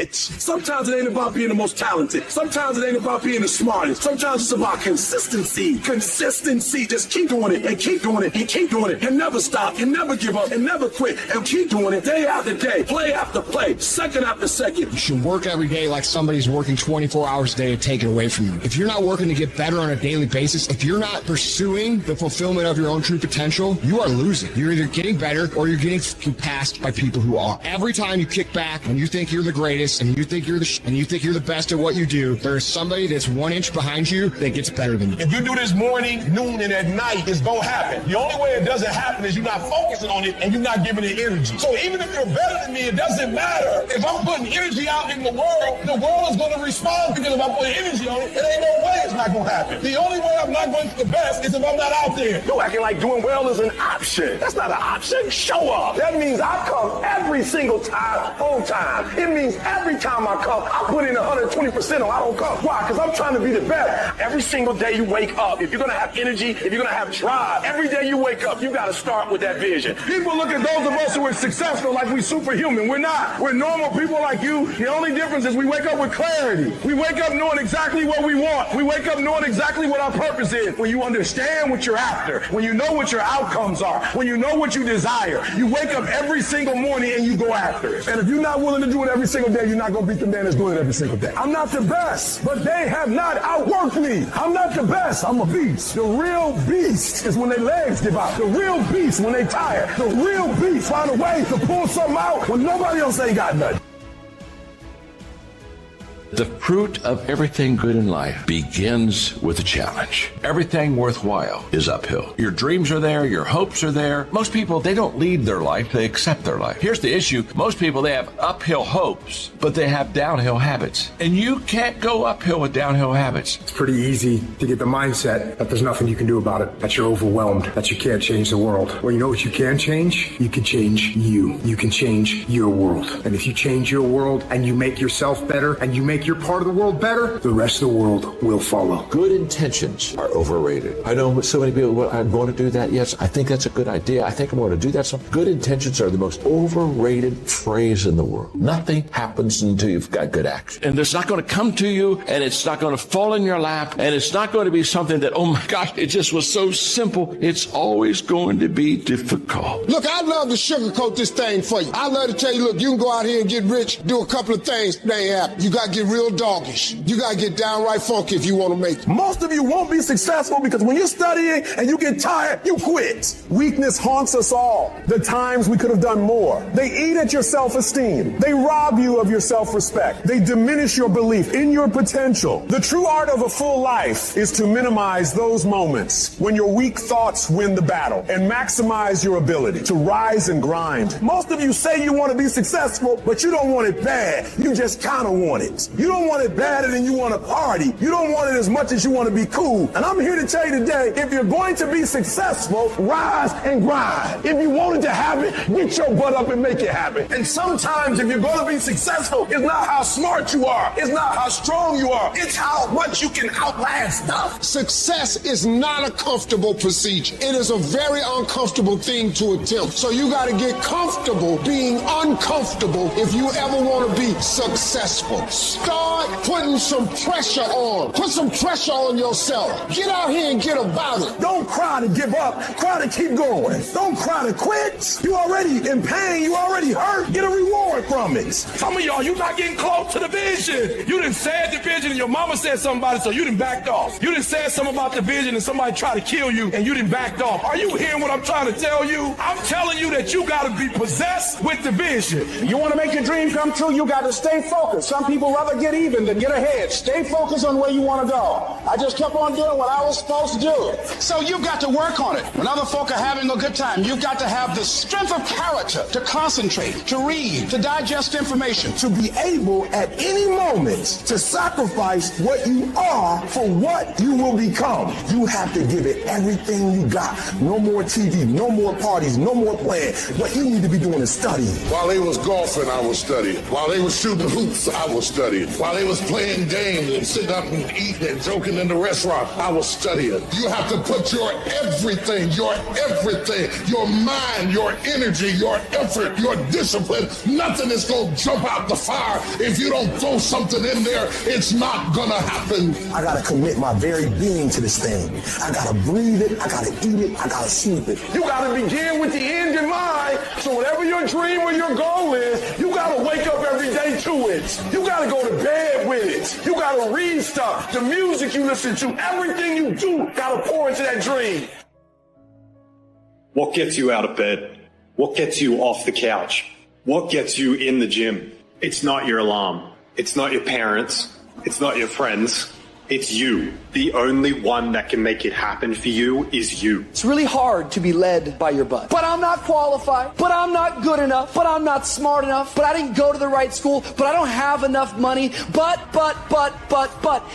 quit. Sometimes it ain't about being the most talented. Sometimes it ain't about being the smartest. Sometimes it's about consistency. Consistency. Just keep doing it and keep doing it and keep doing it and never stop and never give up and never quit and keep doing it day after day, play after play, second after second. You should work every day like somebody's working 24 hours a day to take it away from you. If you're not working to get better on a daily basis, if you're not pursuing the fulfillment of your own true potential, you are losing. You're either getting better or you're getting passed by people who are. Every time you kick back and you think you're the greatest and you think you're the best at what you do, there's somebody that's 1 inch behind you that gets better than you. If you do this morning, noon, and at night, it's gonna happen. The only way it doesn't happen is you're not focusing on it and you're not giving it energy. So even if you're better than me, it doesn't matter. If I'm putting energy out in the world is gonna respond, because if I'm putting energy on it, it ain't no way it's not gonna happen. The only way I'm not going to the best is if I'm not out there. You're acting like doing well is an option. That's not an option. Show up. That means I come every single time on time. It means every time I come, I put in 120% or I don't come. Why? Because I'm trying to be the best. Every single day you wake up, if you're gonna have energy, if you're gonna have drive, every day you wake up, you gotta start with that vision. People look at those of us who are successful like we superhuman. We're not. We're normal people like you. The only difference is we wake up with clarity. We wake up knowing exactly what we want. We wake up knowing exactly what our purpose is. When you understand what you're after, when you know what your outcomes are, when you know what you desire, you wake up every single morning and you go after it. And if you're not willing to do it every single day, you're not going to beat the man that's doing it every single day. I'm not the best, but they have not outworked me. I'm not the best. I'm a beast. The real beast is when their legs give out. The real beast when they tired. The real beast find a way to pull something out when nobody else ain't got nothing. The fruit of everything good in life begins with a challenge. Everything worthwhile is uphill. Your dreams are there, your hopes are there. Most people, they don't lead their life, they accept their life. Here's the issue. Most people, they have uphill hopes, but they have downhill habits. And you can't go uphill with downhill habits. It's pretty easy to get the mindset that there's nothing you can do about it, that you're overwhelmed, that you can't change the world. Well, you know what you can change? You can change you. You can change your world. And if you change your world and you make yourself better and you make your part of the world better, the rest of the world will follow. Good intentions are overrated. I know so many people, I'm going to do that. Yes, I think that's a good idea. I think I'm going to do that. So good intentions are the most overrated phrase in the world. Nothing happens until you've got good action. And it's not going to come to you, and it's not going to fall in your lap, and it's not going to be something that, oh my gosh, it just was so simple. It's always going to be difficult. Look, I'd love to sugarcoat this thing for you. I'd love to tell you, look, you can go out here and get rich, do a couple of things, they ain't happen. You got to get real doggish. You got to get downright funky if you want to make it. Most of you won't be successful because when you're studying and you get tired, you quit. Weakness haunts us all. The times we could have done more. They eat at your self-esteem. They rob you of your self-respect. They diminish your belief in your potential. The true art of a full life is to minimize those moments when your weak thoughts win the battle and maximize your ability to rise and grind. Most of you say you want to be successful, but you don't want it bad. You just kind of want it. You don't want it badder than you want to party. You don't want it as much as you want to be cool. And I'm here to tell you today, if you're going to be successful, rise and grind. If you wanted to happen, get your butt up and make it happen. And sometimes if you're going to be successful, it's not how smart you are. It's not how strong you are. It's how much you can outlast stuff. Success is not a comfortable procedure. It is a very uncomfortable thing to attempt. So you got to get comfortable being uncomfortable if you ever want to be successful. Start putting some pressure on. Put some pressure on yourself. Get out here and get about it. Don't cry to give up. Cry to keep going. Don't cry to quit. You already in pain. You already hurt. Get a reward from it. Some of y'all, you're not getting close to the vision. You done said the vision and your mama said something about it, so you done backed off. You done said something about the vision and somebody tried to kill you and you done backed off. Are you hearing what I'm trying to tell you? I'm telling you that you got to be possessed with the vision. You want to make your dream come true, you got to stay focused. Some people rather get even than get ahead. Stay focused on where you want to go. I just kept on doing what I was supposed to do. So you've got to work on it. When other folk are having a good time, you've got to have the strength of character to concentrate, to read, to digest information. To be able at any moment to sacrifice what you are for what you will become. You have to give it everything you got. No more TV, no more parties, no more playing. What you need to be doing is studying. While they was golfing, I was studying. While they was shooting hoops, I was studying. studying. While they was playing games and sitting up and eating and joking in the restaurant, I was studying. You have to put your everything, your mind, your energy, your effort, your discipline. Nothing is going to jump out the fire. If you don't throw something in there, it's not going to happen. I gotta commit my very being to this thing. I gotta breathe it, I gotta eat it, I gotta sleep it. You gotta begin with the end in mind, so whatever your dream or your goal is, you gotta wake up every day to it. You gotta go to bed with it. You gotta read stuff, the music you listen to, everything you do, gotta pour into that dream. What gets you out of bed? What gets you off the couch? What gets you in the gym? It's not your alarm. It's not your parents. It's not your friends. It's you. The only one that can make it happen for you is you. It's really hard to be led by your butt. But I'm not qualified. But I'm not good enough. But I'm not smart enough. But I didn't go to the right school. But I don't have enough money. But.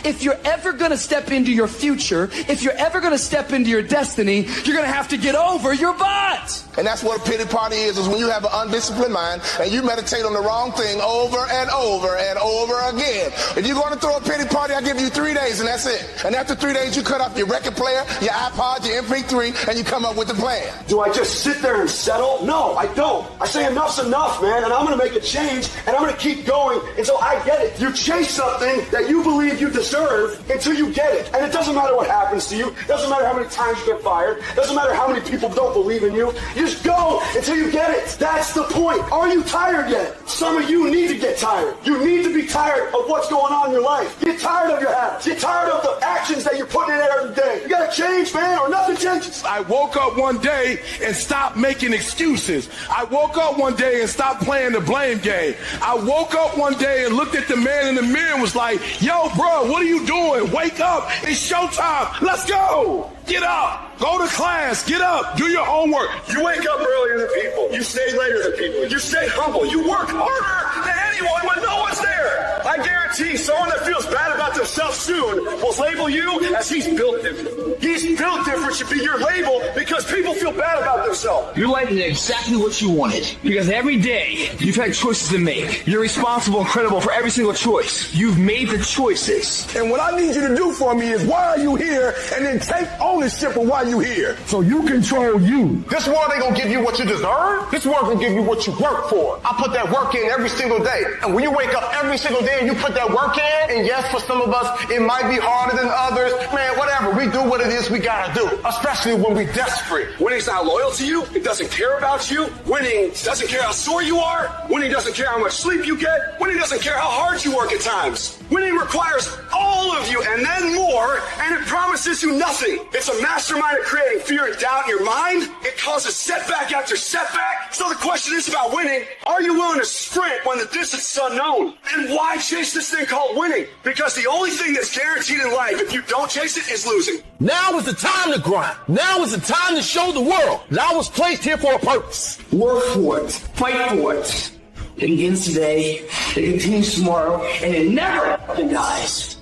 If you're ever going to step into your future, if you're ever going to step into your destiny, you're going to have to get over your butt. And that's what a pity party is when you have an undisciplined mind and you meditate on the wrong thing over and over and over again. If you're going to throw a pity party, I'll give you 3 days and that's it. And after 3 days, you cut off your record player, your iPod, your MP3, and you come up with a plan. Do I just sit there and settle? No, I don't. I say enough's enough, man, and I'm going to make a change, and I'm going to keep going until I get it. You chase something that you believe you deserve until you get it. And it doesn't matter what happens to you. It doesn't matter how many times you get fired. It doesn't matter how many people don't believe in you. You just go until you get it. That's the point. Are you tired yet? Some of you need to get tired. You need to be tired of what's going on in your life. Get tired of your habits. Get tired of the actions that you're putting in every day. You gotta change, man, or nothing changes. I woke up one day and stopped making excuses. I woke up one day and stopped playing the blame game. I woke up one day and looked at the man in the mirror and was like, yo, bro, what are you doing? Wake up. It's showtime. Let's go. Get up. Go to class. Get up. Do your homework. You wake up earlier than people. You stay later than people. You stay humble. You work harder than anyone when no one's there. I guarantee someone that feels bad about themselves soon will label you as he's built different. He's built different should be your label because people feel bad about themselves. Your life is exactly what you wanted. Because every day, you've had choices to make. You're responsible and credible for every single choice. You've made the choices. And what I need you to do for me is why are you here and then take ownership of why you here. So you control you. This world ain't gonna give you what you deserve. This world gonna give you what you work for. I put that work in every single day. And when you wake up every single day and you put that work in, and yes, for some of us, it might be harder than others. Man, whatever. We do what it is we gotta do. Especially when we're desperate. Winning's not loyal to you. It doesn't care about you. Winning doesn't care how sore you are. Winning doesn't care how much sleep you get. Winning doesn't care how hard you work at times. Winning requires all of you and then more, and it promises you nothing. It's a mastermind at creating fear and doubt in your mind. It causes setback after setback. So the question is about winning. Are you willing to sprint when the distance is unknown? And why chase this thing called winning? Because the only thing that's guaranteed in life, if you don't chase it, is losing. Now is the time to grind. Now is the time to show the world that I was placed here for a purpose. Work for it. Fight for it. It begins today, it continues tomorrow, and it never dies.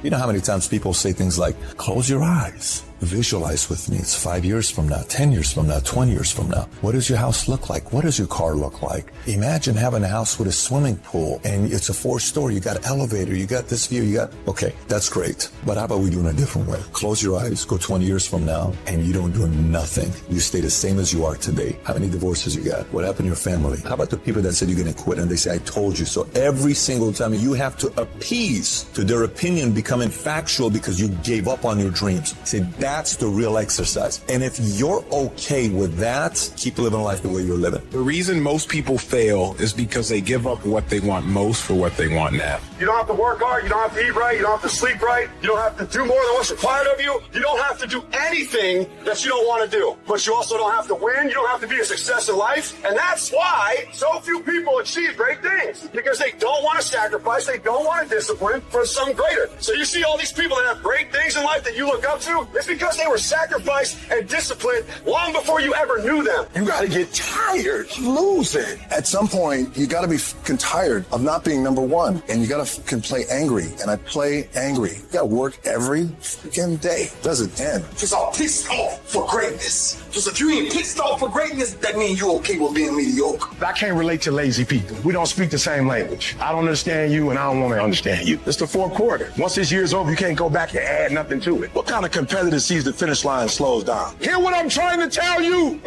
You know how many times people say things like, close your eyes. Visualize with me. It's 5 years from now, 10 years from now, 20 years from now. What does your house look like? What does your car look like? Imagine having a house with a swimming pool and it's a 4-story. You got an elevator. You got this view. Okay, that's great. But how about we do it in a different way? Close your eyes, go 20 years from now and you don't do nothing. You stay the same as you are today. How many divorces you got? What happened to your family? How about the people that said you're going to quit and they say, I told you so? Every single time you have to appease to their opinion becoming factual because you gave up on your dreams. Say, that's the real exercise. And if you're okay with that, keep living life the way you're living. The reason most people fail is because they give up what they want most for what they want now. You don't have to work hard. You don't have to eat right. You don't have to sleep right. You don't have to do more than what's required of you. You don't have to do anything that you don't want to do. But you also don't have to win. You don't have to be a success in life. And that's why so few people achieve great things. Because they don't want to sacrifice. They don't want to discipline for some greater. So you see all these people that have great things in life that you look up to. It's because they were sacrificed and disciplined long before you ever knew them. You got to get tired of losing. At some point, you got to be tired of not being number one. And you got to can play angry. And I play angry. You got to work every freaking day. It doesn't end. Just all pissed off for greatness. Just if you ain't pissed off for greatness, that means you're okay with being mediocre. I can't relate to lazy people. We don't speak the same language. I don't understand you and I don't want to understand you. It's the fourth quarter. Once this year's over, you can't go back and add nothing to it. What kind of competitor sees the finish line slows down? Hear what I'm trying to tell you?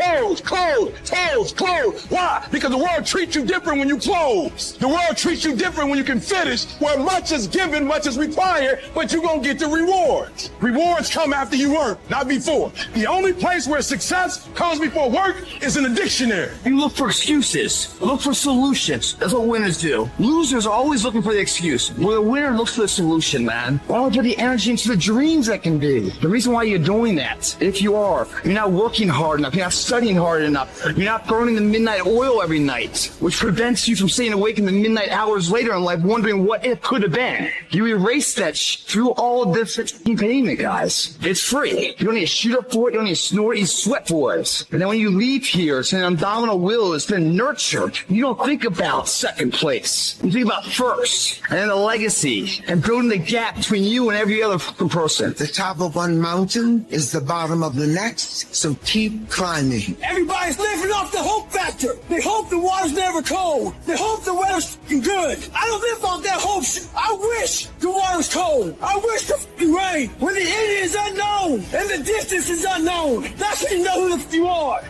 Close. Why? Because the world treats you different when you close. The world treats you different when you can finish, where much is given, much is required, but you're going to get the rewards. Rewards come after you work, not before. The only place where success comes before work is in the dictionary. You look for excuses. Look for solutions. That's what winners do. Losers are always looking for the excuse. Well, the winner looks for the solution, man. Why don't you put the energy into the dreams that can be? The reason why you're doing that, if you are, you're not working hard enough, you're not studying hard enough, you're not burning the midnight oil every night, which prevents you from staying awake in the midnight hours later in life wondering what it could have been. You erase that through all of this payment, guys. It's free. You don't need to shoot up for it, you don't need to snort, you sweat for it. And then when you leave here, it's an abdominal will, it's been nurtured. You don't think about second place. You think about first, and then the legacy, and building the gap between you and every other person. The top of one mountain is the bottom of the next, so keep climbing. Everybody's living off the hope factor. They hope the water's never cold. They hope the weather's good. I don't live on that hope shit. I wish the water's cold. I wish the rain. When the end is unknown and the distance is unknown, that's when you know who you are.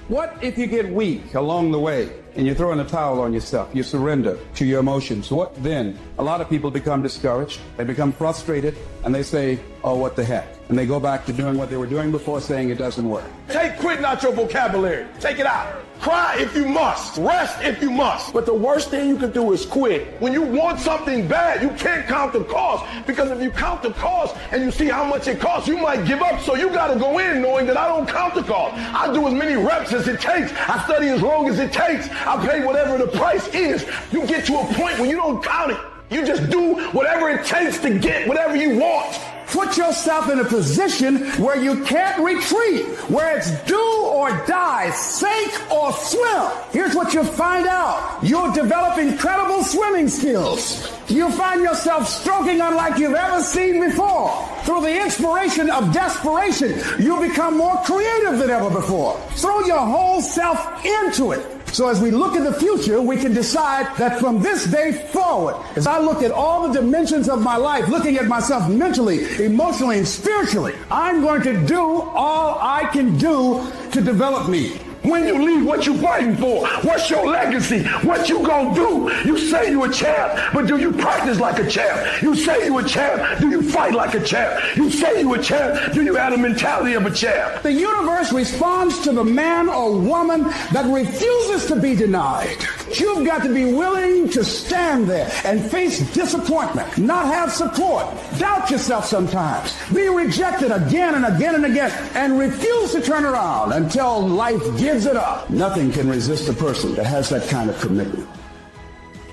What if you get weak along the way and you throw in the towel on yourself? You surrender to your emotions. What then? A lot of people become discouraged. They become frustrated and they say, oh, what the heck? And they go back to doing what they were doing before, saying it doesn't work. Take quitting out your vocabulary. Take it out. Cry if you must. Rest if you must. But the worst thing you can do is quit. When you want something bad, you can't count the cost. Because if you count the cost and you see how much it costs, you might give up. So you got to go in knowing that I don't count the cost. I do as many reps as it takes. I study as long as it takes. I pay whatever the price is. You get to a point where you don't count it. You just do whatever it takes to get whatever you want. Put yourself in a position where you can't retreat, where it's do or die, sink or swim. Here's what you'll find out. You'll develop incredible swimming skills. You'll find yourself stroking unlike you've ever seen before. Through the inspiration of desperation, you'll become more creative than ever before. Throw your whole self into it. So as we look at the future, we can decide that from this day forward, as I look at all the dimensions of my life, looking at myself mentally, emotionally, and spiritually, I'm going to do all I can do to develop me. When you leave, what you fighting for? What's your legacy? What you gonna do? You say you a champ, but do you practice like a champ? You say you a champ, do you fight like a champ? You say you a champ, do you have the mentality of a champ? The universe responds to the man or woman that refuses to be denied. You've got to be willing to stand there and face disappointment, not have support, doubt yourself sometimes, be rejected again and again and again, and refuse to turn around until life gives it up. Nothing can resist a person that has that kind of commitment.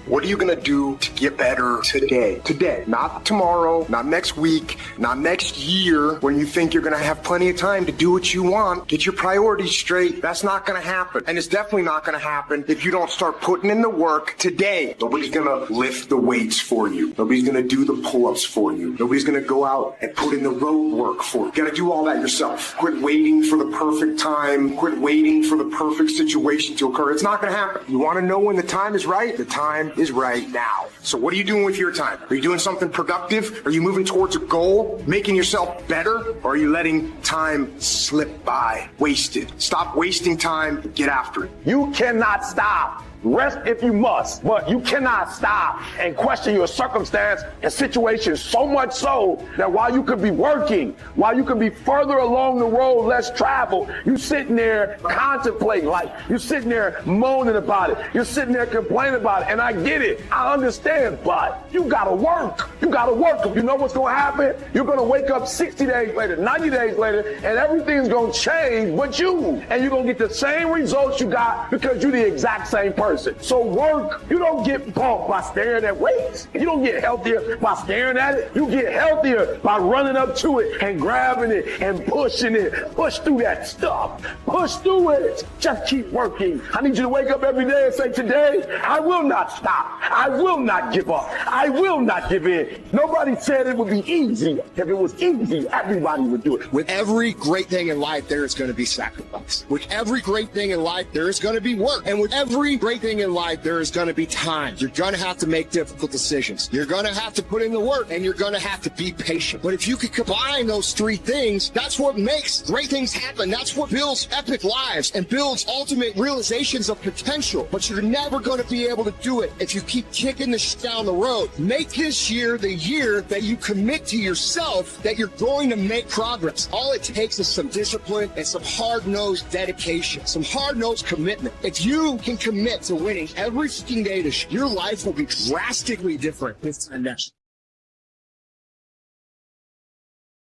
What are you going to do to get better today? Today, not tomorrow, not next week, not next year, when you think you're going to have plenty of time to do what you want. Get your priorities straight. That's not going to happen. And it's definitely not going to happen if you don't start putting in the work today. Nobody's going to lift the weights for you. Nobody's going to do the pull-ups for you. Nobody's going to go out and put in the road work for you. You got to do all that yourself. Quit waiting for the perfect time. Quit waiting for the perfect situation to occur. It's not going to happen. You want to know when the time is right? The time is right now. So what are you doing with your time? Are you doing something productive? Are you moving towards a goal? Making yourself better? Or are you letting time slip by? Wasted. Stop wasting time. Get after it. You cannot stop. Rest if you must, but you cannot stop and question your circumstance and situation, so much so that while you could be working, while you could be further along the road less traveled, you sitting there contemplating life. You're sitting there moaning about it. You're sitting there complaining about it. And I get it. I understand, but you gotta work. You gotta work. You know what's gonna happen? You're gonna wake up 60 days later, 90 days later, and everything's gonna change but you. And you're gonna get the same results you got because you're the exact same person. So work. You don't get bumped by staring at weights. You don't get healthier by staring at it. You get healthier by running up to it and grabbing it and pushing it. Push through that stuff. Push through it. Just keep working. I need you to wake up every day and say, today, I will not stop. I will not give up. I will not give in. Nobody said it would be easy. If it was easy, everybody would do it. With every great thing in life, there is going to be sacrifice. With every great thing in life, there is going to be work. And with every great everything in life, there is going to be times. You're going to have to make difficult decisions. You're going to have to put in the work, and you're going to have to be patient. But if you could combine those three things, that's what makes great things happen. That's what builds epic lives and builds ultimate realizations of potential. But you're never going to be able to do it if you keep kicking this down the road. Make this year the year that you commit to yourself that you're going to make progress. All it takes is some discipline and some hard-nosed dedication, some hard-nosed commitment. If you can commit to winning every freaking day this year, your life will be drastically different this time next.